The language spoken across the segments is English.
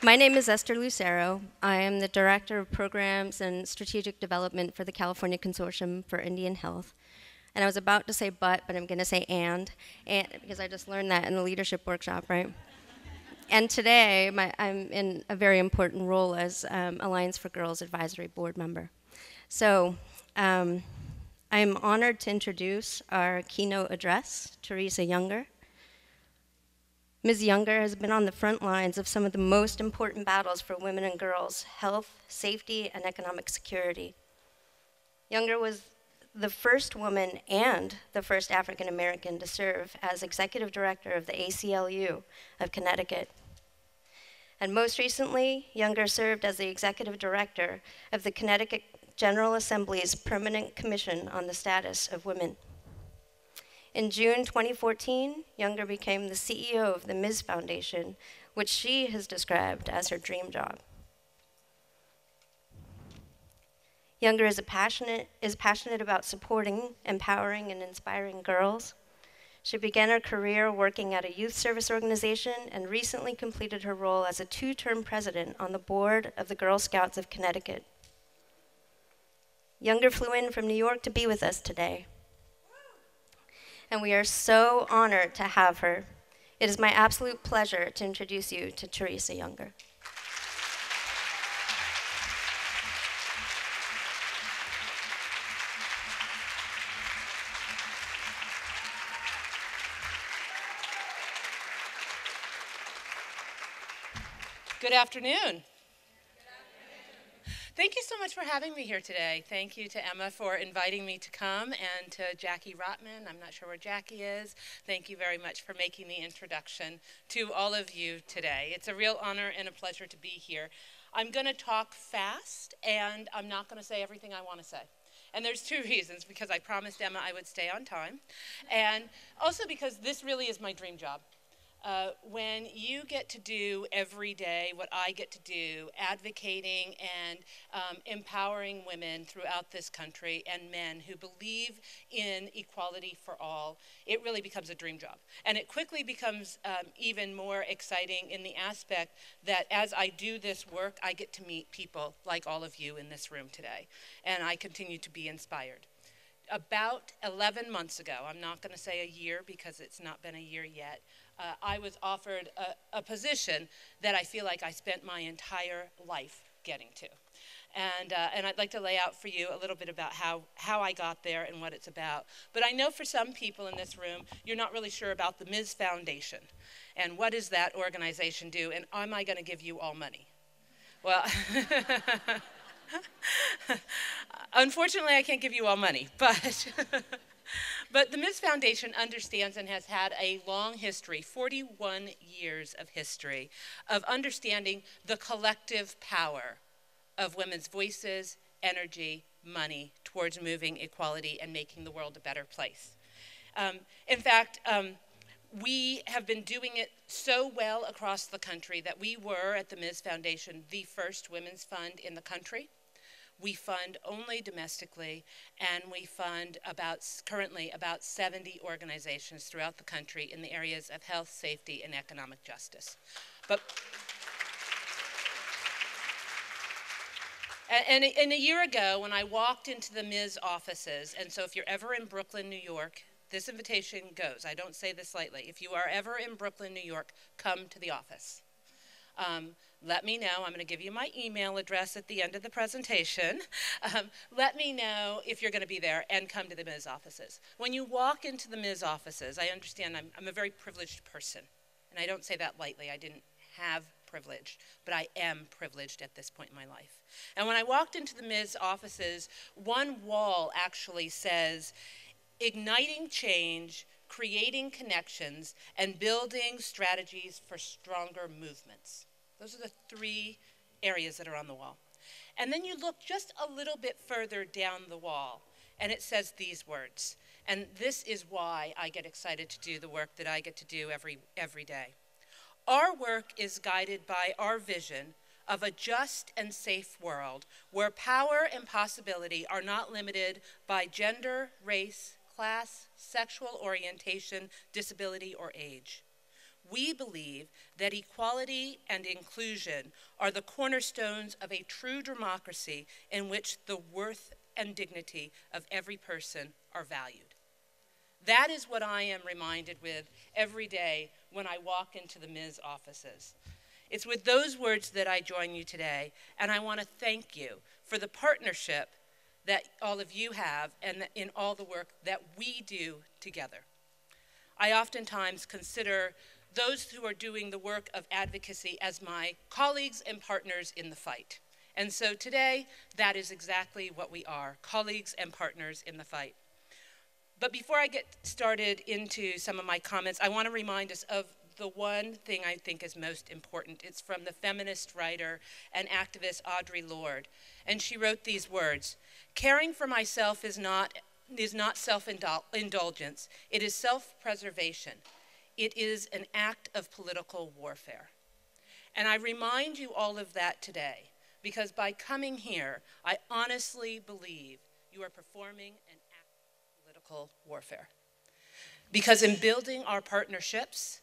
My name is Esther Lucero. I am the Director of Programs and Strategic Development for the California Consortium for Indian Health. And I was about to say but I'm going to say and because I just learned that in the leadership workshop, right? And today, I'm in a very important role as Alliance for Girls Advisory Board member. So I'm honored to introduce our keynote address, Teresa Younger. Ms. Younger has been on the front lines of some of the most important battles for women and girls' health, safety, and economic security. Younger was the first woman and the first African American to serve as executive director of the ACLU of Connecticut. And most recently, Younger served as the executive director of the Connecticut General Assembly's Permanent Commission on the Status of Women. In June 2014, Younger became the CEO of the Ms. Foundation, which she has described as her dream job. Younger is passionate about supporting, empowering, and inspiring girls. She began her career working at a youth service organization and recently completed her role as a 2-term president on the board of the Girl Scouts of Connecticut. Younger flew in from New York to be with us today. And we are so honored to have her. It is my absolute pleasure to introduce you to Teresa Younger. Good afternoon. Thank you so much for having me here today. Thank you to Emma for inviting me to come, and to Jackie Rotman. I'm not sure where Jackie is. Thank you very much for making the introduction to all of you today. It's a real honor and a pleasure to be here. I'm going to talk fast, and I'm not going to say everything I want to say. And there's 2 reasons, because I promised Emma I would stay on time, and also because this really is my dream job. When you get to do every day what I get to do, advocating and empowering women throughout this country and men who believe in equality for all, it really becomes a dream job. And it quickly becomes even more exciting in the aspect that as I do this work, I get to meet people like all of you in this room today. And I continue to be inspired. About 11 months ago, I'm not going to say a year because it's not been a year yet, I was offered a position that I feel like I spent my entire life getting to. And I'd like to lay out for you a little bit about how I got there and what it's about. But I know for some people in this room, you're not really sure about the Ms. Foundation. And what does that organization do? And am I going to give you all money? Well, unfortunately, I can't give you all money, but the Ms. Foundation understands and has had a long history, 41 years of history, of understanding the collective power of women's voices, energy, money towards moving equality and making the world a better place. In fact, we have been doing it so well across the country that we were, at the Ms. Foundation, the first women's fund in the country. We fund only domestically, and we fund currently about 70 organizations throughout the country in the areas of health, safety, and economic justice. And a year ago, when I walked into the Ms. offices, and so if you're ever in Brooklyn, New York, this invitation goes. I don't say this lightly. If you are ever in Brooklyn, New York, come to the office. Let me know. I'm going to give you my email address at the end of the presentation. Let me know if you're going to be there, and come to the Ms. offices. When you walk into the Ms. offices, I understand I'm a very privileged person. And I don't say that lightly. I didn't have privilege, but I am privileged at this point in my life. And when I walked into the Ms. offices, one wall actually says, igniting change, creating connections, and building strategies for stronger movements. Those are the 3 areas that are on the wall. And then you look just a little bit further down the wall, and it says these words. And this is why I get excited to do the work that I get to do every day. Our work is guided by our vision of a just and safe world where power and possibility are not limited by gender, race, class, sexual orientation, disability, or age. we believe that equality and inclusion are the cornerstones of a true democracy in which the worth and dignity of every person are valued. That is what I am reminded with every day when I walk into the Ms. offices. It's with those words that I join you today, and I want to thank you for the partnership that all of you have and in all the work that we do together. I oftentimes consider those who are doing the work of advocacy as my colleagues and partners in the fight. And so today, that is exactly what we are, colleagues and partners in the fight. But before I get started into some of my comments, I want to remind us of the one thing I think is most important. It's from the feminist writer and activist Audre Lorde. And she wrote these words: "Caring for myself is not self-indulgence. It is self-preservation. It is an act of political warfare." And I remind you all of that today, because by coming here, I honestly believe you are performing an act of political warfare. Because in building our partnerships,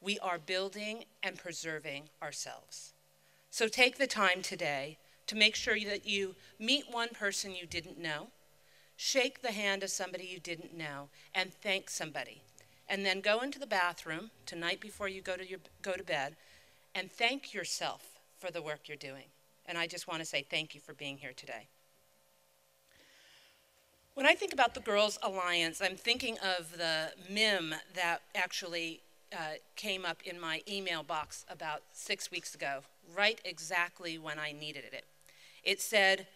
we are building and preserving ourselves. So take the time today to make sure that you meet one person you didn't know, shake the hand of somebody you didn't know, and thank somebody. And then go into the bathroom tonight before you go to bed and thank yourself for the work you're doing. And I just want to say thank you for being here today. When I think about the Girls Alliance, I'm thinking of the meme that actually came up in my email box about 6 weeks ago, right exactly when I needed it. It said,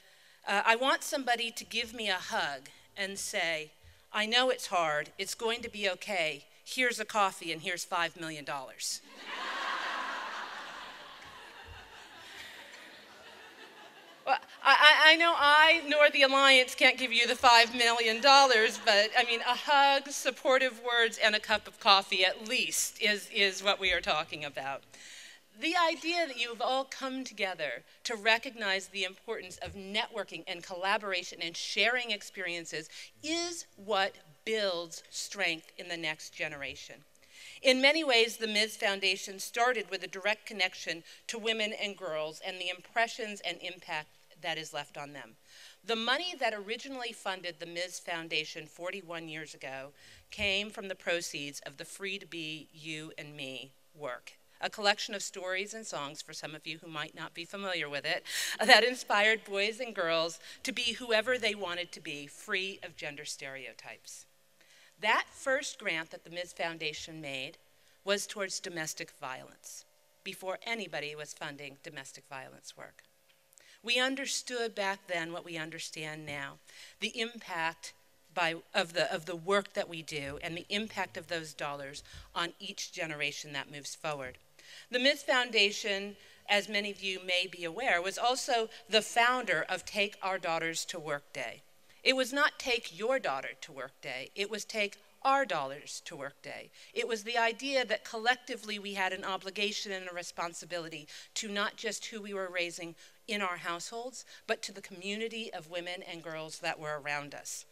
I want somebody to give me a hug and say, I know it's hard, it's going to be okay, here's a coffee and here's $5 million. Well, I know I nor the Alliance can't give you the $5 million, but I mean, a hug, supportive words, and a cup of coffee at least is what we are talking about. The idea that you've all come together to recognize the importance of networking and collaboration and sharing experiences is what builds strength in the next generation. In many ways, the Ms. Foundation started with a direct connection to women and girls and the impressions and impact that is left on them. The money that originally funded the Ms. Foundation 41 years ago came from the proceeds of the Free to Be You and Me work, a collection of stories and songs, for some of you who might not be familiar with it, that inspired boys and girls to be whoever they wanted to be, free of gender stereotypes. That first grant that the Ms. Foundation made was towards domestic violence, before anybody was funding domestic violence work. We understood back then what we understand now, the impact of the work that we do and the impact of those dollars on each generation that moves forward. The Ms. Foundation, as many of you may be aware, was also the founder of Take Our Daughters to Work Day. It was not Take Your Daughter to Work Day, it was Take Our Daughters to Work Day. It was the idea that collectively we had an obligation and a responsibility to not just who we were raising in our households, but to the community of women and girls that were around us.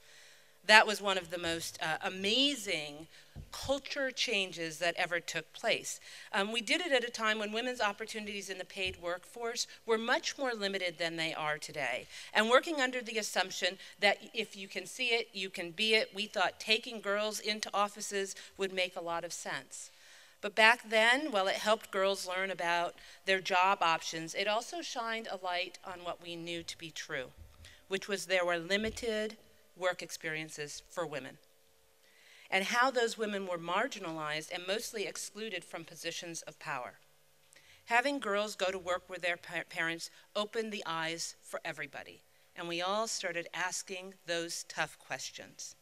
That was one of the most amazing culture changes that ever took place. We did it at a time when women's opportunities in the paid workforce were much more limited than they are today. And working under the assumption that if you can see it, you can be it, we thought taking girls into offices would make a lot of sense. But back then, while it helped girls learn about their job options, it also shined a light on what we knew to be true, which was there were limited work experiences for women, and how those women were marginalized and mostly excluded from positions of power. Having girls go to work with their parents opened the eyes for everybody, and we all started asking those tough questions.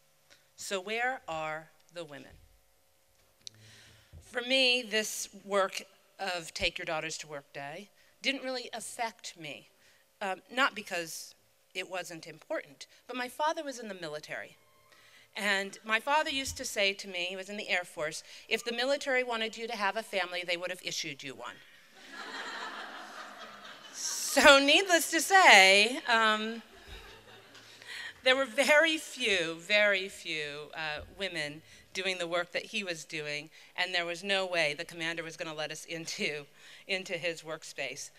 So where are the women? For me, this work of Take Your Daughters to Work Day didn't really affect me, not because it wasn't important, but my father was in the military. And my father used to say to me, he was in the Air Force, if the military wanted you to have a family, they would have issued you one. So needless to say, there were very few women doing the work that he was doing, and there was no way the commander was going to let us into his workspace.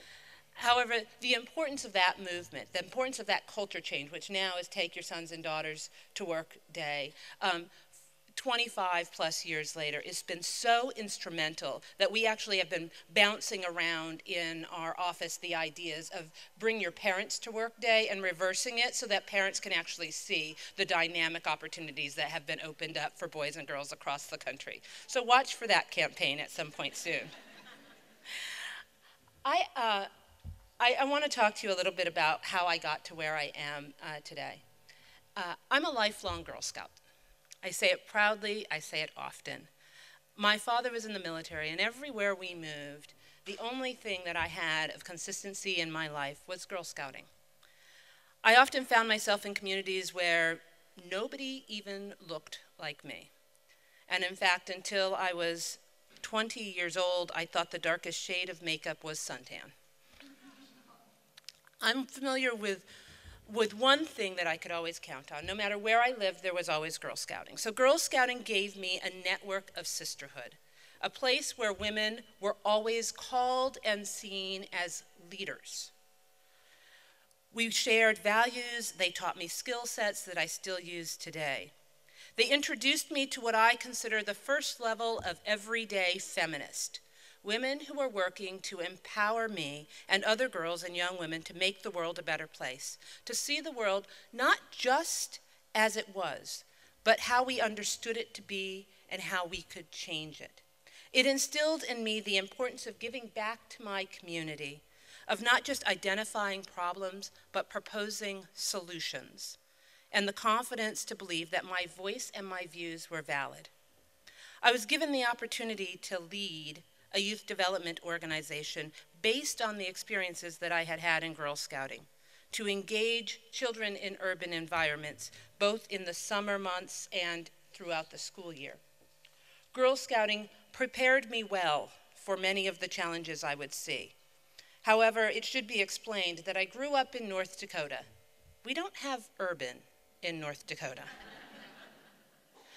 However, the importance of that movement, the importance of that culture change, which now is Take Your Sons and Daughters to Work Day, 25 plus years later, has been so instrumental that we actually have been bouncing around in our office the ideas of Bring Your Parents to Work Day and reversing it so that parents can actually see the dynamic opportunities that have been opened up for boys and girls across the country. So watch for that campaign at some point soon. I want to talk to you a little bit about how I got to where I am today. I'm a lifelong Girl Scout. I say it proudly, I say it often. My father was in the military, and everywhere we moved, the only thing that I had of consistency in my life was Girl Scouting. I often found myself in communities where nobody even looked like me. And in fact, until I was 20 years old, I thought the darkest shade of makeup was suntan. I'm familiar with one thing that I could always count on. No matter where I lived, there was always Girl Scouting. So Girl Scouting gave me a network of sisterhood, a place where women were always called and seen as leaders. We shared values. They taught me skill sets that I still use today. They introduced me to what I consider the first level of everyday feminist. Women who are working to empower me and other girls and young women to make the world a better place, to see the world not just as it was, but how we understood it to be and how we could change it. It instilled in me the importance of giving back to my community, of not just identifying problems, but proposing solutions, and the confidence to believe that my voice and my views were valid. I was given the opportunity to lead a youth development organization based on the experiences that I had had in Girl Scouting, to engage children in urban environments, both in the summer months and throughout the school year. Girl Scouting prepared me well for many of the challenges I would see. However, it should be explained that I grew up in North Dakota. We don't have urban in North Dakota.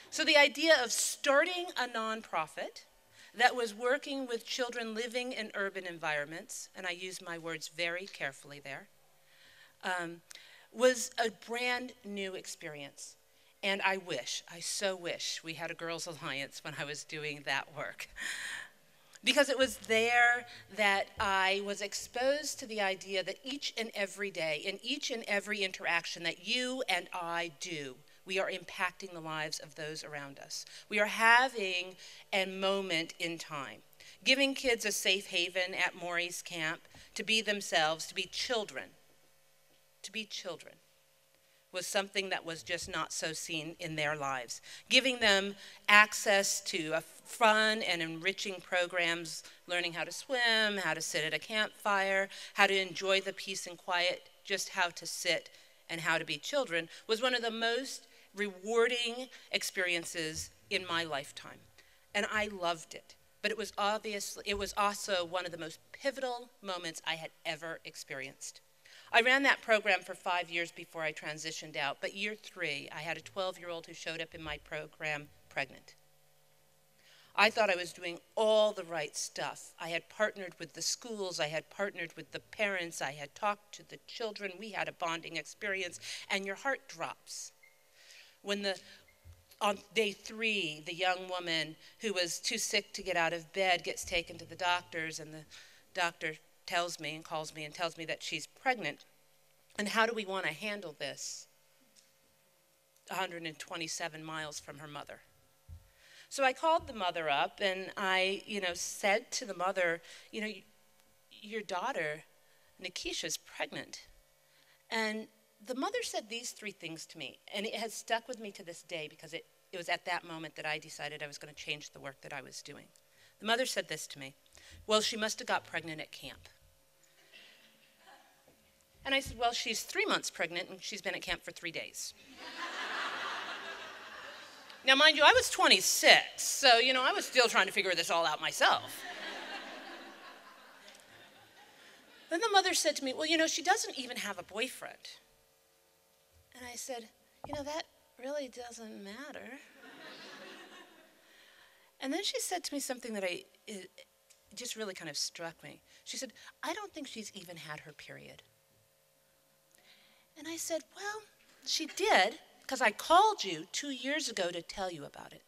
So the idea of starting a nonprofit that was working with children living in urban environments, and I use my words very carefully there, was a brand new experience. And I so wish we had a Girls Alliance when I was doing that work. Because it was there that I was exposed to the idea that each and every day, in each and every interaction that you and I do, we are impacting the lives of those around us. We are having a moment in time, giving kids a safe haven at Morries Camp to be themselves, to be children. To be children was something that was just not so seen in their lives. Giving them access to fun and enriching programs, learning how to swim, how to sit at a campfire, how to enjoy the peace and quiet, just how to sit and how to be children, was one of the most rewarding experiences in my lifetime. And I loved it. But it was also one of the most pivotal moments I had ever experienced. I ran that program for 5 years before I transitioned out, but year 3, I had a 12-year-old who showed up in my program pregnant. I thought I was doing all the right stuff. I had partnered with the schools, I had partnered with the parents, I had talked to the children, we had a bonding experience, and your heart drops. When on day 3, the young woman who was too sick to get out of bed gets taken to the doctors, and the doctor tells me and calls me and tells me that she's pregnant. And how do we want to handle this? 127 miles from her mother. So I called the mother up and I, said to the mother, your daughter, Nikisha's pregnant. And the mother said these 3 things to me, and it has stuck with me to this day because it was at that moment that I decided I was going to change the work that I was doing. The mother said this to me: well, she must have got pregnant at camp. And I said, well, she's 3 months pregnant and she's been at camp for 3 days. Now, mind you, I was 26, so, I was still trying to figure this all out myself. Then the mother said to me, well, she doesn't even have a boyfriend. And I said, that really doesn't matter. And then she said to me something that it just really kind of struck me. She said, "I don't think she's even had her period." And I said, "Well, she did, because I called you 2 years ago to tell you about it."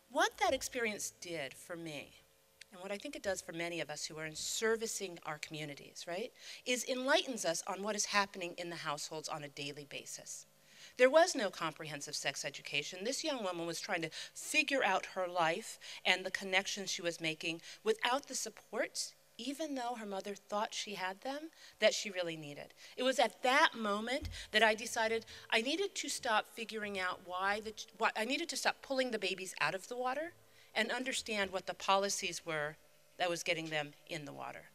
What that experience did for me, and what I think it does for many of us who are in servicing our communities, right, is enlightens us on what is happening in the households on a daily basis. There was no comprehensive sex education. This young woman was trying to figure out her life and the connections she was making without the supports, even though her mother thought she had them, that she really needed. It was at that moment that I decided I needed to stop figuring out I needed to stop pulling the babies out of the water and understand what the policies were that was getting them in the water.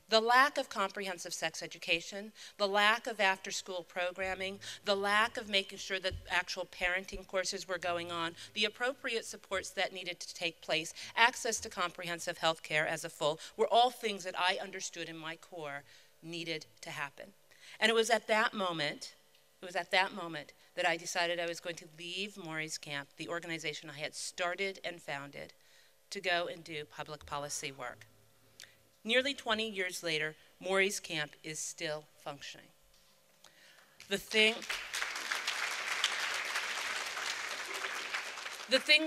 The lack of comprehensive sex education, the lack of after-school programming, the lack of making sure that actual parenting courses were going on, the appropriate supports that needed to take place, access to comprehensive health care as a full, were all things that I understood in my core needed to happen. And it was at that moment that I decided I was going to leave Morries Camp, the organization I had started and founded, to go and do public policy work. Nearly 20 years later, Morries Camp is still functioning. The thing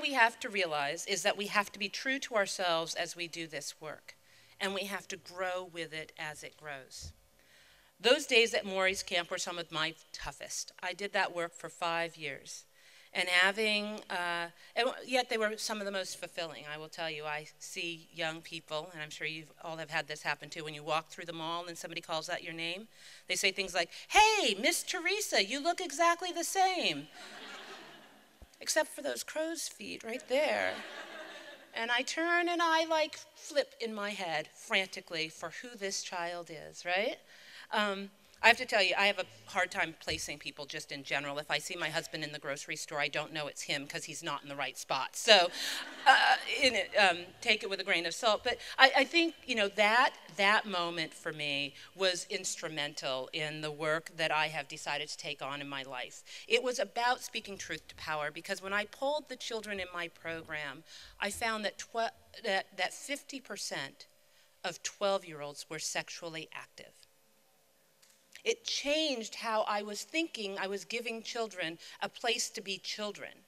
we have to realize is that we have to be true to ourselves as we do this work, and we have to grow with it as it grows. Those days at Morries Camp were some of my toughest. I did that work for 5 years. And yet they were some of the most fulfilling. I will tell you, I see young people, and I'm sure you all have had this happen too, when you walk through the mall and somebody calls out your name, they say things like, "Hey, Miss Teresa, you look exactly the same." Except for those crow's feet right there. And I turn and I like flip in my head frantically for who this child is, right? I have to tell you, I have a hard time placing people just in general. If I see my husband in the grocery store, I don't know it's him because he's not in the right spot. So take it with a grain of salt. But I think, that moment for me was instrumental in the work that I have decided to take on in my life. It was about speaking truth to power, because when I polled the children in my program, I found that 50% of 12-year-olds were sexually active. It changed how I was thinking I was giving children a place to be children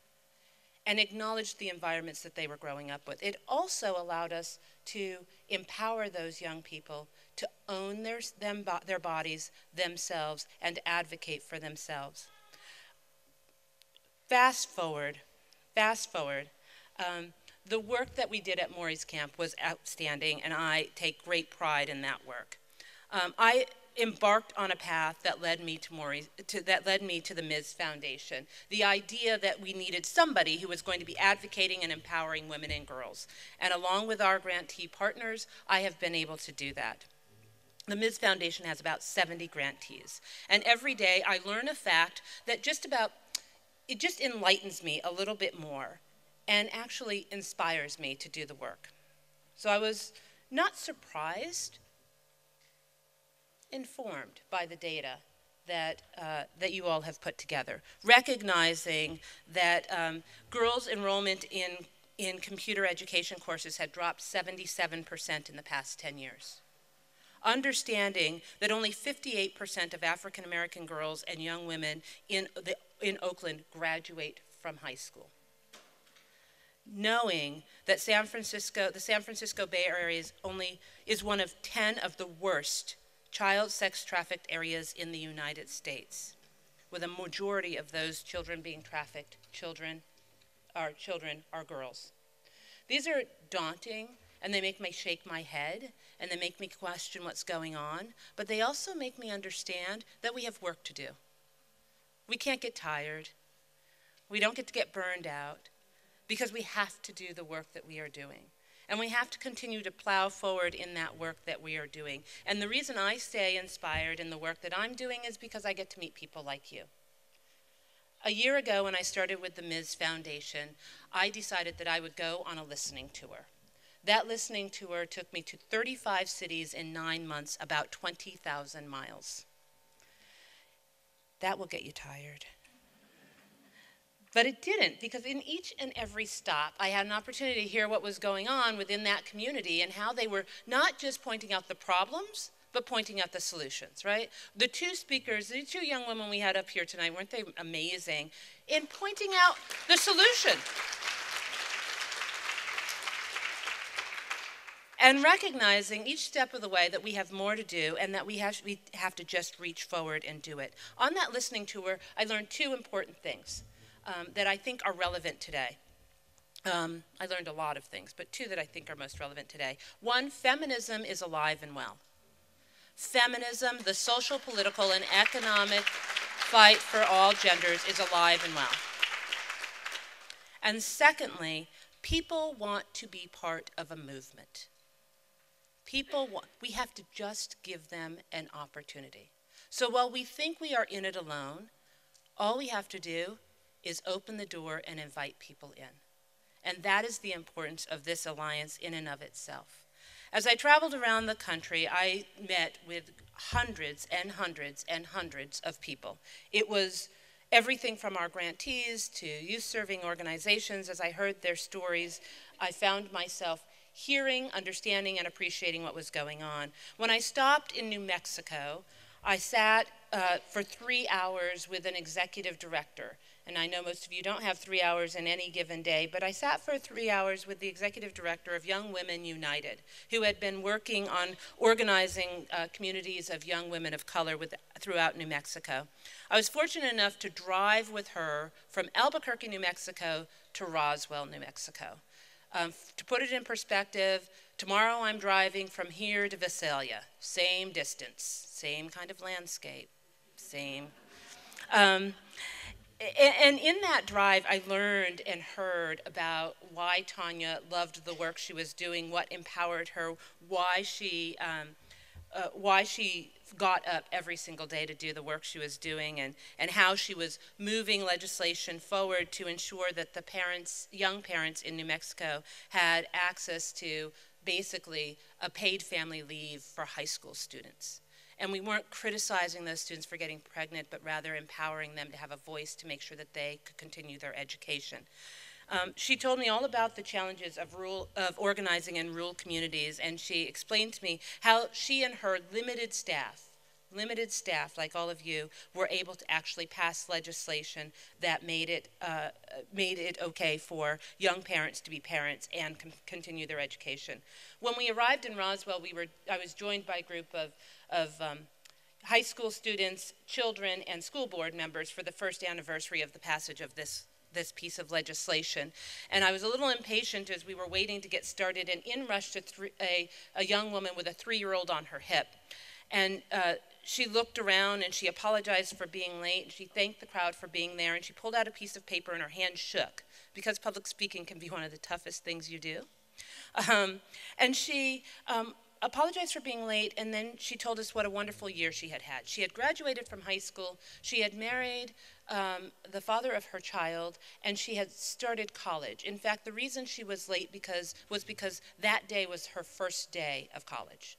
and acknowledged the environments that they were growing up with. It also allowed us to empower those young people to own their bodies, themselves, and advocate for themselves. Fast forward. The work that we did at Morries Camp was outstanding, and I take great pride in that work. I embarked on a path that led me to the Ms. Foundation. The idea that we needed somebody who was going to be advocating and empowering women and girls. And along with our grantee partners, I have been able to do that. The Ms. Foundation has about 70 grantees. And every day I learn a fact that it just enlightens me a little bit more and actually inspires me to do the work. So I was not surprised, informed by the data that you all have put together, recognizing that girls' enrollment in computer education courses had dropped 77% in the past 10 years. Understanding that only 58% of African American girls and young women in Oakland graduate from high school. Knowing that the San Francisco Bay Area is one of 10 of the worst child sex trafficked areas in the United States, with a majority of those children being trafficked are girls. These are daunting, and they make me shake my head, and they make me question what's going on, but they also make me understand that we have work to do. We can't get tired. We don't get to get burned out, because we have to do the work that we are doing. And we have to continue to plow forward in that work that we are doing. And the reason I stay inspired in the work that I'm doing is because I get to meet people like you. A year ago, when I started with the Ms. Foundation, I decided that I would go on a listening tour. That listening tour took me to 35 cities in 9 months, about 20,000 miles. That will get you tired. But it didn't, because in each and every stop, I had an opportunity to hear what was going on within that community and how they were not just pointing out the problems, but pointing out the solutions, right? The two speakers, the two young women we had up here tonight, weren't they amazing in pointing out the solution? And recognizing each step of the way that we have more to do and that we have to just reach forward and do it. On that listening tour, I learned two important things that I think are relevant today. I learned a lot of things, but two that I think are most relevant today. One, feminism is alive and well. Feminism, the social, political, and economic fight for all genders is alive and well. And secondly, people want to be part of a movement. We have to just give them an opportunity. So while we think we are in it alone, all we have to do is open the door and invite people in. And that is the importance of this alliance in and of itself. As I traveled around the country, I met with hundreds and hundreds and hundreds of people. It was everything from our grantees to youth-serving organizations. As I heard their stories, I found myself hearing, understanding, and appreciating what was going on. When I stopped in New Mexico, I sat for 3 hours with an executive director. And I know most of you don't have 3 hours in any given day, but I sat for 3 hours with the executive director of Young Women United, who had been working on organizing communities of young women of color throughout New Mexico. I was fortunate enough to drive with her from Albuquerque, New Mexico to Roswell, New Mexico. To put it in perspective, tomorrow I'm driving from here to Visalia. Same distance, same kind of landscape, same. And in that drive, I learned and heard about why Tanya loved the work she was doing, what empowered her, why she got up every single day to do the work she was doing, and how she was moving legislation forward to ensure that the young parents in New Mexico had access to basically a paid family leave for high school students. And we weren't criticizing those students for getting pregnant, but rather empowering them to have a voice to make sure that they could continue their education. She told me all about the challenges of organizing in rural communities, and she explained to me how she and her limited staff, like all of you, were able to actually pass legislation that made it okay for young parents to be parents and continue their education. When we arrived in Roswell, I was joined by a group of high school students, children, and school board members for the first anniversary of the passage of this piece of legislation. And I was a little impatient as we were waiting to get started, and in rushed a young woman with a 3-year-old on her hip. And she looked around and she apologized for being late, and she thanked the crowd for being there, and she pulled out a piece of paper and her hand shook, because public speaking can be one of the toughest things you do. And she apologized for being late, and then she told us what a wonderful year she had had. She had graduated from high school, she had married the father of her child, and she had started college. In fact, the reason she was late was because that day was her first day of college.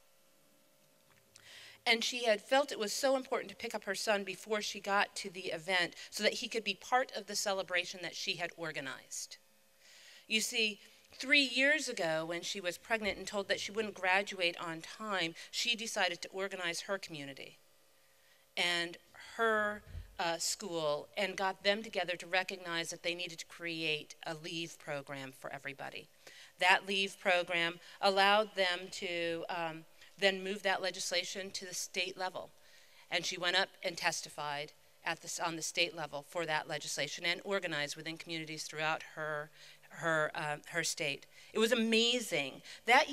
And she had felt it was so important to pick up her son before she got to the event so that he could be part of the celebration that she had organized. You see, 3 years ago, when she was pregnant and told that she wouldn't graduate on time, she decided to organize her community and her school and got them together to recognize that they needed to create a leave program for everybody. That leave program allowed them to then move that legislation to the state level. And she went up and testified on the state level for that legislation and organized within communities throughout her state. It was amazing. That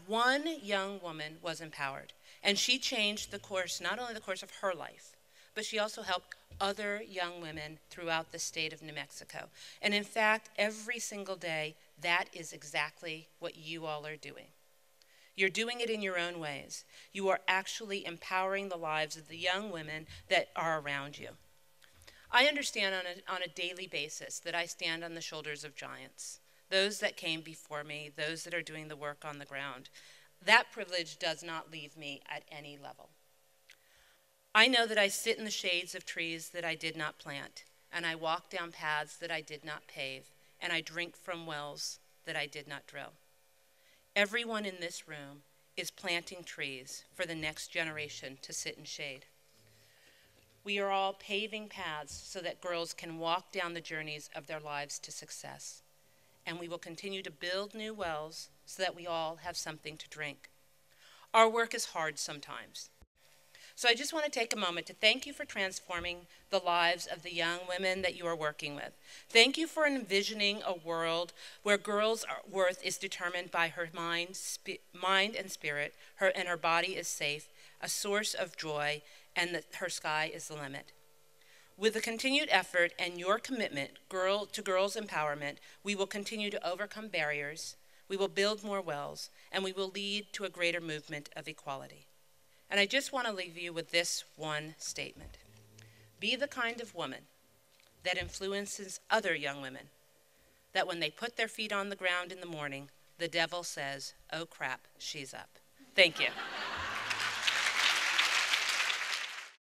one young woman was empowered. And she changed the course, not only the course of her life, but she also helped other young women throughout the state of New Mexico. And in fact, every single day, that is exactly what you all are doing. You're doing it in your own ways. You are actually empowering the lives of the young women that are around you. I understand on a daily basis that I stand on the shoulders of giants, those that came before me, those that are doing the work on the ground. That privilege does not leave me at any level. I know that I sit in the shades of trees that I did not plant, and I walk down paths that I did not pave, and I drink from wells that I did not drill. Everyone in this room is planting trees for the next generation to sit in shade. We are all paving paths so that girls can walk down the journeys of their lives to success. And we will continue to build new wells so that we all have something to drink. Our work is hard sometimes. So I just want to take a moment to thank you for transforming the lives of the young women that you are working with. Thank you for envisioning a world where girls' worth is determined by her mind and spirit, and her body is safe, a source of joy, and that her sky is the limit. With the continued effort and your commitment to girls' empowerment, we will continue to overcome barriers, we will build more wells, and we will lead to a greater movement of equality. And I just want to leave you with this one statement. Be the kind of woman that influences other young women, that when they put their feet on the ground in the morning, the devil says, "Oh crap, she's up." Thank you.